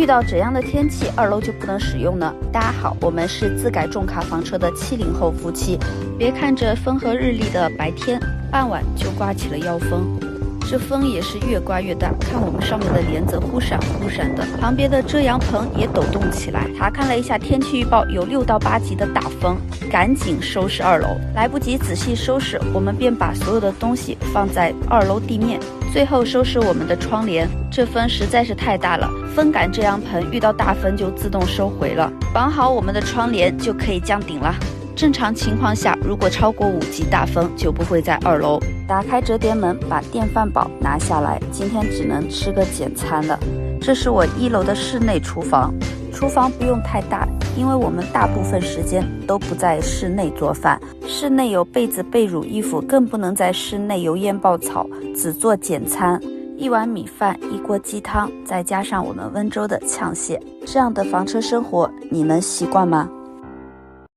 遇到怎样的天气，2楼就不能使用呢？大家好，我们是自改重卡房车的70后夫妻。别看这风和日丽的白天，傍晚就刮起了妖风。这风也是越刮越大，看我们上面的帘子忽闪忽闪的，旁边的遮阳棚也抖动起来。查看了一下天气预报，有6到8级的大风，赶紧收拾2楼。来不及仔细收拾，我们便把所有的东西放在2楼地面。最后收拾我们的窗帘，这风实在是太大了，风感遮阳棚遇到大风就自动收回了。绑好我们的窗帘就可以降顶了。正常情况下，如果超过5级大风，就不会在2楼。打开折叠门，把电饭煲拿下来，今天只能吃个简餐了。这是我1楼的室内厨房，厨房不用太大，因为我们大部分时间都不在室内做饭，室内有被子、被褥、衣服，更不能在室内油烟爆草，只做简餐。1碗米饭，1锅鸡汤，再加上我们温州的炝蟹，这样的房车生活，你能习惯吗？